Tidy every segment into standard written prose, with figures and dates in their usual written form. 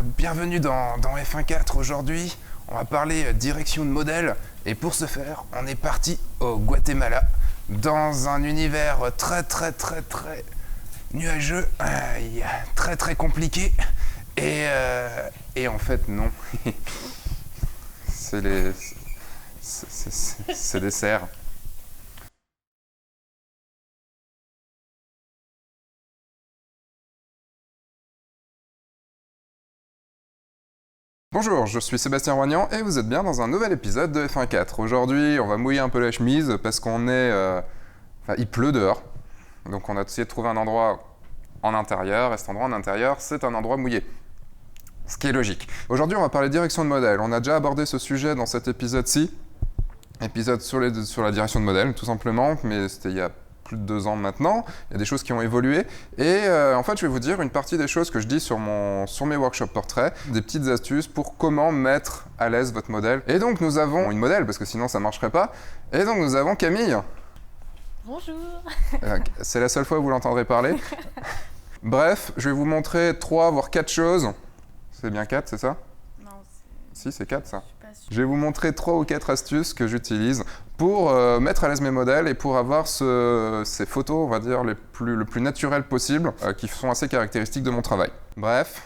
bienvenue dans F1.4. Aujourd'hui, on va parler direction de modèle. Et pour ce faire, on est parti au Guatemala, dans un univers très nuageux, très compliqué. Et en fait, non. C'est des cerfs. Bonjour, je suis Sébastien Roignan et vous êtes bien dans un nouvel épisode de F1.4. Aujourd'hui, on va mouiller un peu la chemise parce qu'on est... il pleut dehors. Donc on a essayé de trouver un endroit en intérieur, et cet endroit en intérieur, c'est un endroit mouillé. Ce qui est logique. Aujourd'hui, on va parler direction de modèle. On a déjà abordé ce sujet dans cet épisode-ci. Épisode sur la direction de modèle, tout simplement, mais c'était il y a plus de 2 ans maintenant, il y a des choses qui ont évolué, et en fait je vais vous dire une partie des choses que je dis sur mes workshops portraits, des petites astuces pour comment mettre à l'aise votre modèle. Et donc nous avons une modèle, parce que sinon ça marcherait pas, et donc nous avons Camille. Bonjour. C'est la seule fois où vous l'entendrez parler. Bref, je vais vous montrer 3 voire 4 choses. C'est bien 4, c'est ça? Non, Si, c'est 4 ça. je Je vais vous montrer 3 ou 4 astuces que j'utilise pour mettre à l'aise mes modèles et pour avoir ces photos, on va dire, le plus naturelles possible, qui sont assez caractéristiques de mon travail. Bref.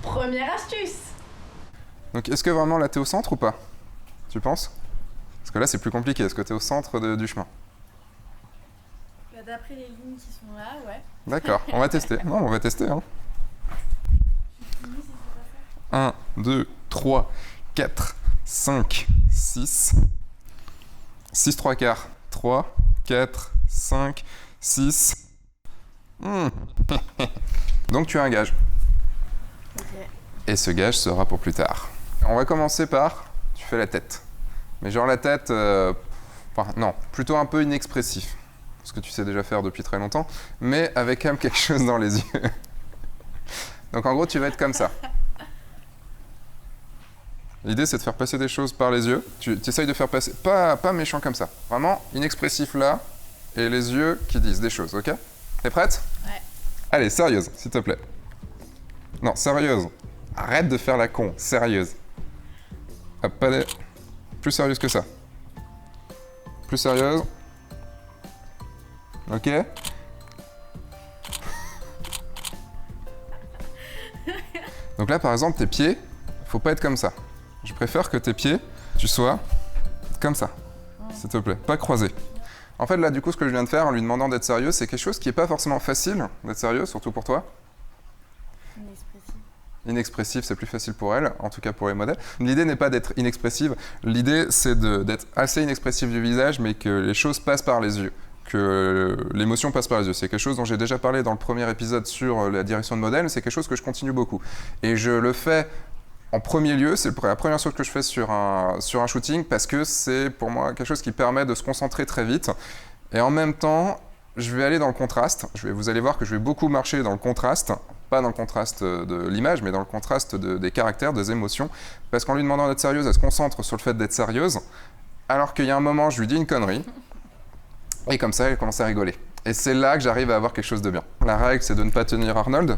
Première astuce. Donc, est-ce que vraiment là, t'es au centre ou pas? Tu penses? Parce que là, c'est plus compliqué. Est-ce que t'es au centre du chemin? D'après les lignes qui sont là, ouais. D'accord, on va tester. Non, on va tester, hein. 1, 2, 3, 4, 5, 6. 6 3 quarts. 3, 4, 5, 6. Donc tu as un gage. Ok. Et ce gage sera pour plus tard. On va commencer par... Tu fais la tête. Mais genre la tête... non, plutôt un peu inexpressif. Ce que tu sais déjà faire depuis très longtemps. Mais avec quand même quelque chose dans les yeux. Donc en gros, tu vas être comme ça. L'idée, c'est de faire passer des choses par les yeux. Tu essayes de faire passer... Pas méchant comme ça. Vraiment inexpressif là. Et les yeux qui disent des choses, ok? T'es prête? Ouais. Allez, sérieuse, s'il te plaît. Non, sérieuse. Arrête de faire la con. Sérieuse. Ah, pas des... Plus sérieuse que ça. Plus sérieuse. Ok? Donc là, par exemple, tes pieds, faut pas être comme ça. Je préfère que tes pieds, tu sois comme ça, s'il te plaît, pas croisés. En fait, là, du coup, ce que je viens de faire en lui demandant d'être sérieux, c'est quelque chose qui est pas forcément facile d'être sérieux, surtout pour toi. Inexpressif. Inexpressif, c'est plus facile pour elle, en tout cas pour les modèles. L'idée n'est pas d'être inexpressive, l'idée c'est d'être assez inexpressif du visage, mais que les choses passent par les yeux, que l'émotion passe par les yeux. C'est quelque chose dont j'ai déjà parlé dans le premier épisode sur la direction de modèle, c'est quelque chose que je continue beaucoup. Et je le fais en premier lieu, c'est la première chose que je fais sur un shooting, parce que c'est pour moi quelque chose qui permet de se concentrer très vite. Et en même temps, je vais aller dans le contraste. Vous allez voir que je vais beaucoup marcher dans le contraste, pas dans le contraste de l'image, mais dans le contraste des caractères, des émotions, parce qu'en lui demandant d'être sérieuse, elle se concentre sur le fait d'être sérieuse, alors qu'il y a un moment, je lui dis une connerie, et comme ça, elle commence à rigoler. Et c'est là que j'arrive à avoir quelque chose de bien. La règle, c'est de ne pas tenir Arnold.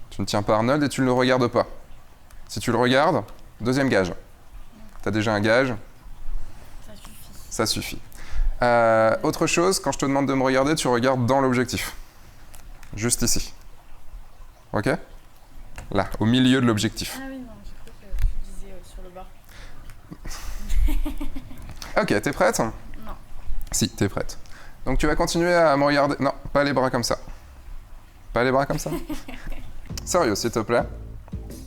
Tu ne tiens pas Arnold et tu ne le regardes pas. Si tu le regardes, deuxième gage. Tu as déjà un gage. Ça suffit. Autre chose, quand je te demande de me regarder, tu regardes dans l'objectif. Juste ici. Ok? Là, au milieu de l'objectif. Ah oui, non, j'ai cru que tu disais sur le bord. Ok, t'es prête? Non. Si, t'es prête. Donc tu vas continuer à me regarder... Non, pas les bras comme ça. Pas les bras comme ça. Sérieux, s'il te plaît.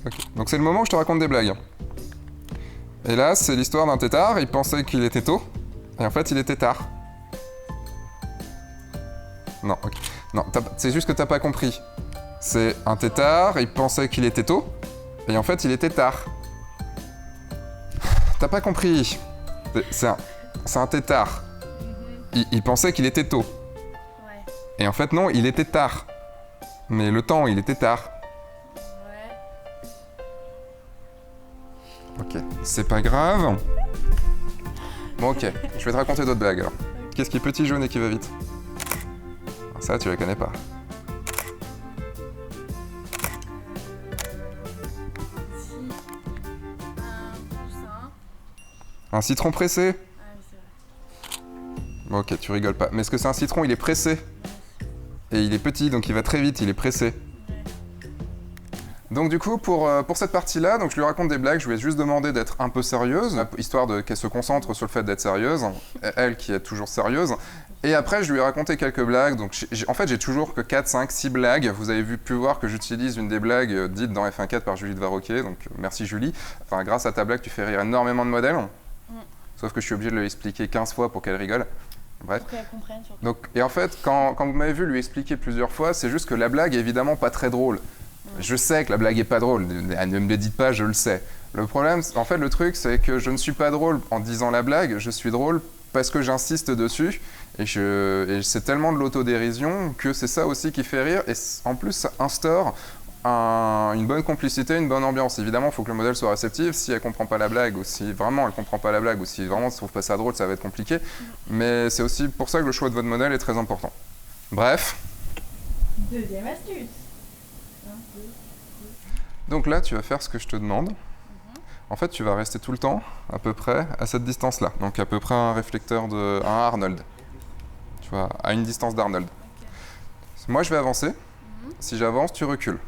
Okay. Donc c'est le moment où je te raconte des blagues. Et là, c'est l'histoire d'un tétard. Il pensait qu'il était tôt. Et en fait, il était tard. Non, ok. Non, c'est juste que t'as pas compris. C'est un tétard, il pensait qu'il était tôt. Et en fait, il était tard. T'as pas compris. C'est un tétard. Il pensait qu'il était tôt. Ouais. Et en fait, non, il était tard. Mais le temps, il était tard. Ouais. Ok, c'est pas grave. Bon, ok, je vais te raconter d'autres blagues alors. Qu'est-ce qui est petit, jaune et qui va vite? Ça, tu la connais pas. Un citron pressé? Ah oui, c'est vrai. Bon, ok, tu rigoles pas. Mais est-ce que c'est un citron, il est pressé? Et il est petit, donc il va très vite, il est pressé. Ouais. Donc du coup, pour cette partie-là, donc je lui raconte des blagues, je lui ai juste demandé d'être un peu sérieuse, histoire qu'elle se concentre sur le fait d'être sérieuse, elle qui est toujours sérieuse. Et après, je lui ai raconté quelques blagues, donc en fait, j'ai toujours que 4, 5, 6 blagues. Vous avez pu voir que j'utilise une des blagues dites dans F1.4 par Julie de Varroquet, donc merci Julie. Enfin, grâce à ta blague, tu fais rire énormément de modèles. Sauf que je suis obligé de lui expliquer 15 fois pour qu'elle rigole. Bref. Pour qu'elle comprenne surtout. Donc, et en fait, quand vous m'avez vu lui expliquer plusieurs fois, c'est juste que la blague est évidemment pas très drôle. Je sais que la blague est pas drôle, ne me le dites pas, je le sais. Le problème, en fait, le truc, c'est que je ne suis pas drôle en disant la blague, je suis drôle parce que j'insiste dessus, et c'est tellement de l'autodérision que c'est ça aussi qui fait rire, et en plus, ça instaure une bonne complicité, une bonne ambiance. Évidemment, il faut que le modèle soit réceptif. Si elle comprend pas la blague, ou si vraiment elle comprend pas la blague, ou si vraiment elle trouve pas ça drôle, ça va être compliqué. Mais c'est aussi pour ça que le choix de votre modèle est très important. Bref. Deuxième astuce. Donc là, tu vas faire ce que je te demande. En fait, tu vas rester tout le temps, à peu près, à cette distance-là. Donc à peu près un réflecteur un Arnold. Tu vois, à une distance d'Arnold. Okay. Moi, je vais avancer. Si j'avance, tu recules.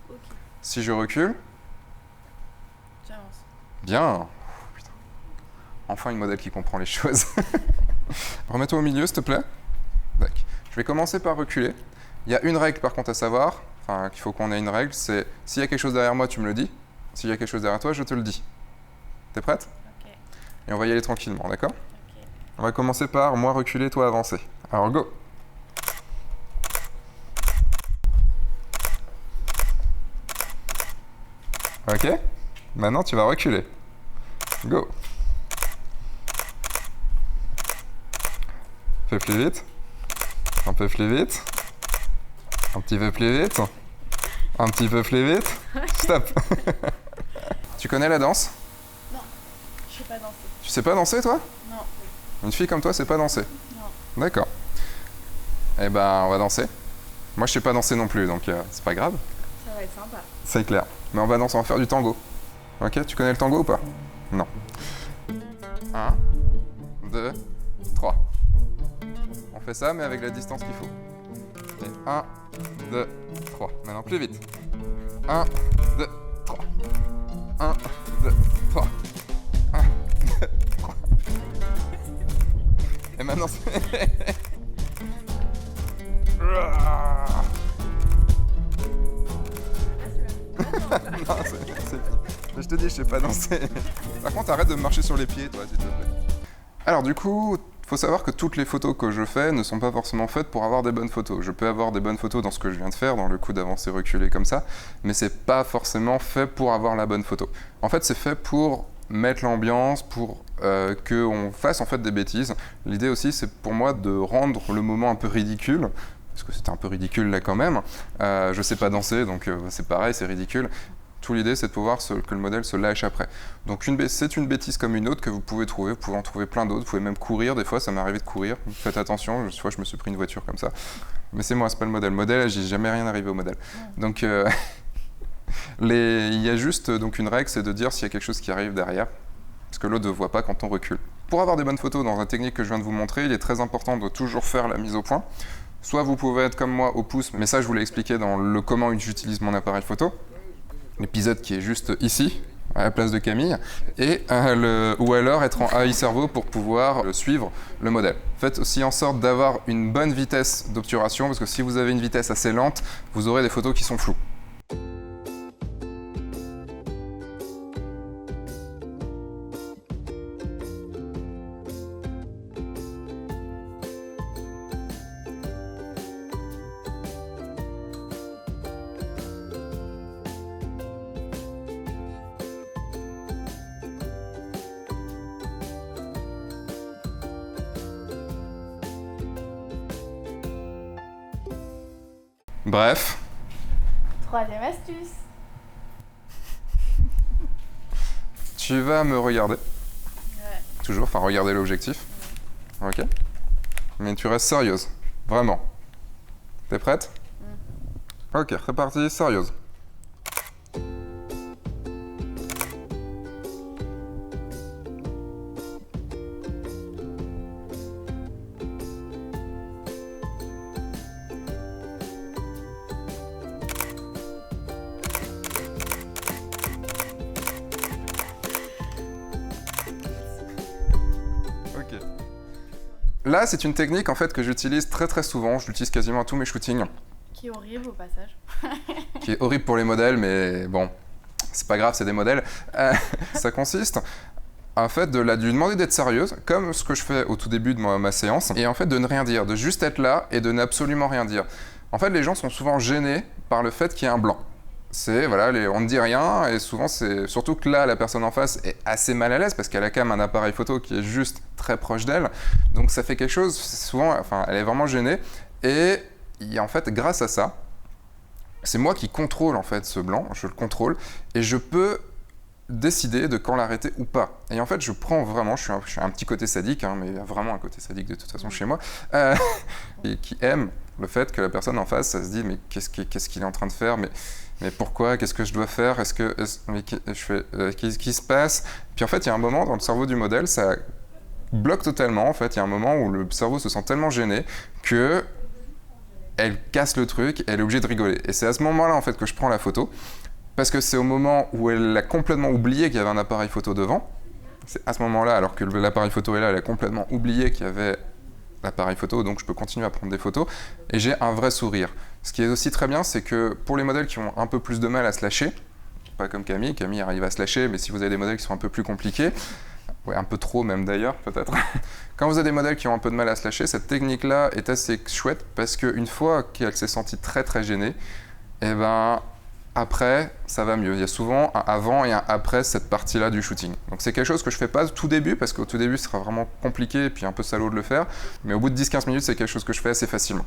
Okay. Si je recule... J'avance. Bien. Putain. Enfin, une modèle qui comprend les choses. Remets-toi au milieu, s'il te plaît. D'accord. Je vais commencer par reculer. Il y a une règle, par contre, à savoir, enfin, qu'il faut qu'on ait une règle, c'est s'il y a quelque chose derrière moi, tu me le dis. S'il y a quelque chose derrière toi, je te le dis. T'es prête? Ok. Et on va y aller tranquillement, d'accord? Ok. On va commencer par moi reculer, toi avancer. Alors, go! Ok? Maintenant, tu vas reculer. Go! Fais plus vite. Un peu plus vite. Un petit peu plus vite. Un petit peu plus vite. Stop! Tu connais la danse? Non, je sais pas danser. Tu sais pas danser, toi? Non. Une fille comme toi sait pas danser? Non. D'accord. Eh ben, on va danser. Moi, je sais pas danser non plus, donc c'est pas grave. Ça va être sympa. C'est clair. Mais on va danser, on va faire du tango. Ok? Tu connais le tango ou pas? Non. 1, 2, 3. On fait ça, mais avec la distance qu'il faut. Et 1, 2, 3. Maintenant, plus vite. 1, 2, 3. 1, 2, 3. 1, 2, 3. Et maintenant, c'est... Non, c'est... Je te dis, je sais pas danser. Par contre, arrête de me marcher sur les pieds, toi, s'il te plaît. Alors, du coup, faut savoir que toutes les photos que je fais ne sont pas forcément faites pour avoir des bonnes photos. Je peux avoir des bonnes photos dans ce que je viens de faire, dans le coup d'avancer reculer comme ça, mais c'est pas forcément fait pour avoir la bonne photo. En fait, c'est fait pour mettre l'ambiance, pour qu'on fasse en fait des bêtises. L'idée aussi, c'est pour moi de rendre le moment un peu ridicule, parce que c'était un peu ridicule là quand même. Je sais pas danser, donc c'est pareil, c'est ridicule. Tout l'idée, c'est de pouvoir que le modèle se lâche après. Donc c'est une bêtise comme une autre que vous pouvez trouver. Vous pouvez en trouver plein d'autres. Vous pouvez même courir. Des fois, ça m'est arrivé de courir. Faites attention. Une fois, je me suis pris une voiture comme ça. Mais c'est moi, c'est pas le modèle. Le modèle, j'ai jamais rien arrivé au modèle. Donc il y a juste donc une règle, c'est de dire s'il y a quelque chose qui arrive derrière, parce que l'autre ne voit pas quand on recule. Pour avoir des bonnes photos dans la technique que je viens de vous montrer, il est très important de toujours faire la mise au point. Soit vous pouvez être comme moi au pouce, mais ça je vous l'ai expliqué dans le comment j'utilise mon appareil photo. L'épisode qui est juste ici, à la place de Camille, et ou alors être en AI cerveau pour pouvoir suivre le modèle. Faites aussi en sorte d'avoir une bonne vitesse d'obturation, parce que si vous avez une vitesse assez lente, vous aurez des photos qui sont floues. Bref. Troisième astuce. Tu vas me regarder. Ouais. Toujours, enfin regarder l'objectif. Ok. Mais tu restes sérieuse. Vraiment. T'es prête? Ok, c'est parti, sérieuse. Là, c'est une technique en fait que j'utilise très très souvent, je l'utilise quasiment à tous mes shootings, Qui est horrible au passage. qui est horrible pour les modèles, mais bon, c'est pas grave, c'est des modèles. Ça consiste en fait de lui demander d'être sérieuse, comme ce que je fais au tout début de ma séance, et en fait de ne rien dire, de juste être là et de n'absolument rien dire. En fait, les gens sont souvent gênés par le fait qu'il y ait un blanc. C'est, voilà, on ne dit rien, et souvent, c'est surtout que là, la personne en face est assez mal à l'aise, parce qu'elle a quand même un appareil photo qui est juste très proche d'elle, donc ça fait quelque chose, souvent, enfin, elle est vraiment gênée, et en fait, grâce à ça, c'est moi qui contrôle, en fait, ce blanc, je le contrôle, et je peux décider de quand l'arrêter ou pas. Et en fait, je prends vraiment, je suis un petit côté sadique, hein, mais il y a vraiment un côté sadique de toute façon chez moi, et qui aime le fait que la personne en face, ça se dit, mais qu'est-ce qu'il est en train de faire, mais pourquoi, qu'est-ce que je dois faire, qu'est-ce qui se passe? Puis en fait, il y a un moment dans le cerveau du modèle, ça bloque totalement, en fait, il y a un moment où le cerveau se sent tellement gêné que elle casse le truc, elle est obligée de rigoler. Et c'est à ce moment-là, en fait, que je prends la photo, parce que c'est au moment où elle a complètement oublié qu'il y avait un appareil photo devant. C'est à ce moment-là, alors que l'appareil photo est là, elle a complètement oublié qu'il y avait l'appareil photo, donc je peux continuer à prendre des photos, et j'ai un vrai sourire. Ce qui est aussi très bien, c'est que pour les modèles qui ont un peu plus de mal à se lâcher, pas comme Camille arrive à se lâcher, mais si vous avez des modèles qui sont un peu plus compliqués, ouais, un peu trop même d'ailleurs, peut-être, quand vous avez des modèles qui ont un peu de mal à se lâcher, cette technique-là est assez chouette, parce qu'une fois qu'elle s'est sentie très très gênée, et ben après, ça va mieux. Il y a souvent un avant et un après cette partie-là du shooting. Donc c'est quelque chose que je fais pas au tout début, parce qu'au tout début, ce sera vraiment compliqué et puis un peu salaud de le faire. Mais au bout de 10-15 minutes, c'est quelque chose que je fais assez facilement.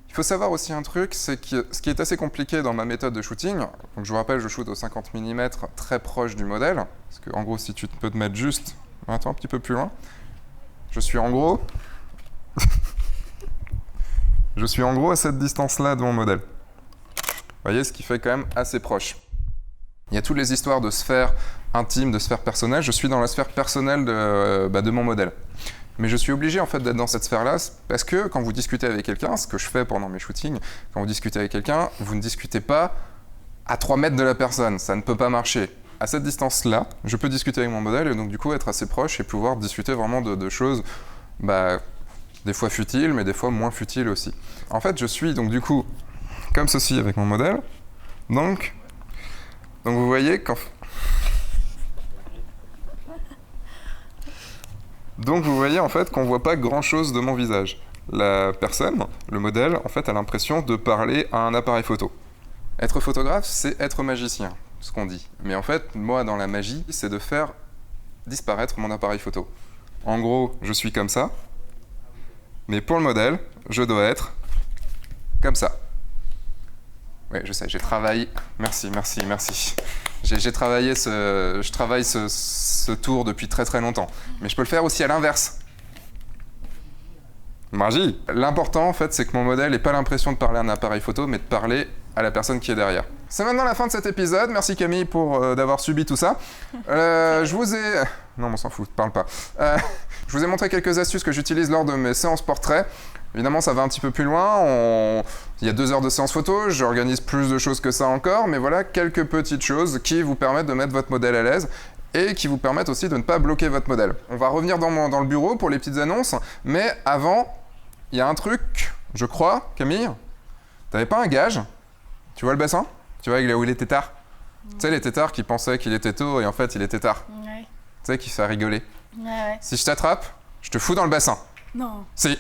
Il faut savoir aussi un truc, c'est que ce qui est assez compliqué dans ma méthode de shooting, donc je vous rappelle, je shoot au 50 mm très proche du modèle, parce que en gros, si tu peux te mettre juste, attends, un petit peu plus loin, je suis en gros à cette distance-là de mon modèle. Vous voyez, ce qui fait quand même assez proche. Il y a toutes les histoires de sphères intimes, de sphères personnelles. Je suis dans la sphère personnelle de mon modèle. Mais je suis obligé en fait d'être dans cette sphère-là parce que quand vous discutez avec quelqu'un, ce que je fais pendant mes shootings, quand vous discutez avec quelqu'un, vous ne discutez pas à 3 mètres de la personne. Ça ne peut pas marcher. À cette distance-là, je peux discuter avec mon modèle et donc du coup être assez proche et pouvoir discuter vraiment de choses des fois futiles, mais des fois moins futiles aussi. En fait, je suis donc du coup comme ceci avec mon modèle. Donc vous voyez quand... Donc vous voyez en fait qu'on voit pas grand-chose de mon visage. La personne, le modèle, en fait a l'impression de parler à un appareil photo. Être photographe, c'est être magicien, ce qu'on dit. Mais en fait, moi dans la magie, c'est de faire disparaître mon appareil photo. En gros, je suis comme ça, mais pour le modèle, je dois être comme ça. Oui, je sais, j'ai travaillé... Merci. Je travaille ce tour depuis très très longtemps. Mais je peux le faire aussi à l'inverse. Magie. L'important, en fait, c'est que mon modèle n'ait pas l'impression de parler à un appareil photo, mais de parler à la personne qui est derrière. C'est maintenant la fin de cet épisode. Merci Camille pour d'avoir subi tout ça. Je vous ai... Non, on s'en fout, parle pas. Je vous ai montré quelques astuces que j'utilise lors de mes séances portraits. Évidemment, ça va un petit peu plus loin. Il y a 2 heures de séance photo, j'organise plus de choses que ça encore, mais voilà quelques petites choses qui vous permettent de mettre votre modèle à l'aise et qui vous permettent aussi de ne pas bloquer votre modèle. On va revenir dans le bureau pour les petites annonces, mais avant, il y a un truc, je crois, Camille, t'avais pas un gage? Tu vois le bassin? Tu vois où il est tétard? Tu sais, les tétards qui pensaient qu'il était tôt et en fait il était tard. Ouais. Tu sais, qui fait rigoler. Ouais. Si je t'attrape, je te fous dans le bassin. Non. Si.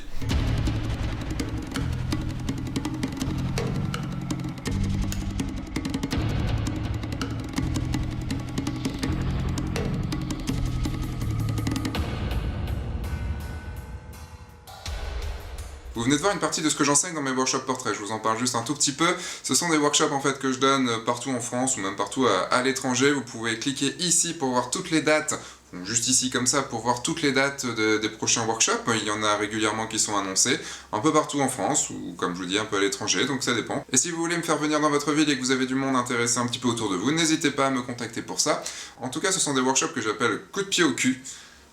Vous venez de voir une partie de ce que j'enseigne dans mes workshops portraits, je vous en parle juste un tout petit peu. Ce sont des workshops en fait que je donne partout en France ou même partout à l'étranger. Vous pouvez cliquer ici pour voir toutes les dates, juste ici comme ça pour voir toutes les dates des prochains workshops. Il y en a régulièrement qui sont annoncés, un peu partout en France ou comme je vous dis un peu à l'étranger, donc ça dépend. Et si vous voulez me faire venir dans votre ville et que vous avez du monde intéressé un petit peu autour de vous, n'hésitez pas à me contacter pour ça. En tout cas, ce sont des workshops que j'appelle coup de pied au cul.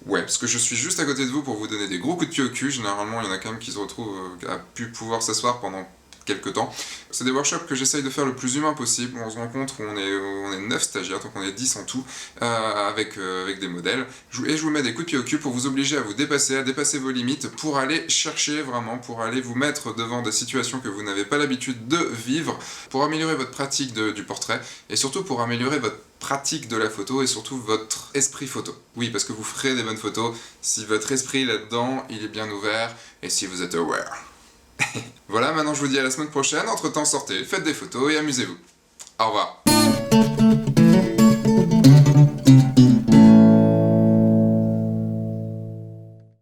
Ouais, parce que je suis juste à côté de vous pour vous donner des gros coups de pied au cul. Généralement, il y en a quand même qui se retrouvent à pu pouvoir s'asseoir pendant quelques temps. C'est des workshops que j'essaye de faire le plus humain possible. On se rencontre, on est 9 stagiaires, donc on est 10 en tout, avec des modèles. Et je vous mets des coups de pied au cul pour vous obliger à vous dépasser, à dépasser vos limites, pour aller chercher vraiment, pour aller vous mettre devant des situations que vous n'avez pas l'habitude de vivre, pour améliorer votre pratique du portrait, et surtout pour améliorer votre pratique de la photo et surtout votre esprit photo. Oui, parce que vous ferez des bonnes photos si votre esprit là-dedans, il est bien ouvert et si vous êtes aware. Voilà, maintenant je vous dis à la semaine prochaine. Entre-temps, sortez, faites des photos et amusez-vous. Au revoir.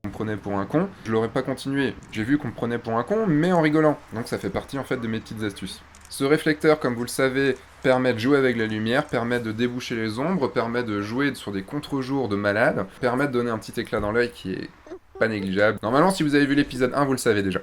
On me prenait pour un con, je l'aurais pas continué. J'ai vu qu'on me prenait pour un con, mais en rigolant. Donc ça fait partie en fait de mes petites astuces. Ce réflecteur, comme vous le savez, permet de jouer avec la lumière, permet de déboucher les ombres, permet de jouer sur des contre-jours de malade, permet de donner un petit éclat dans l'œil qui est pas négligeable. Normalement, si vous avez vu l'épisode 1, vous le savez déjà.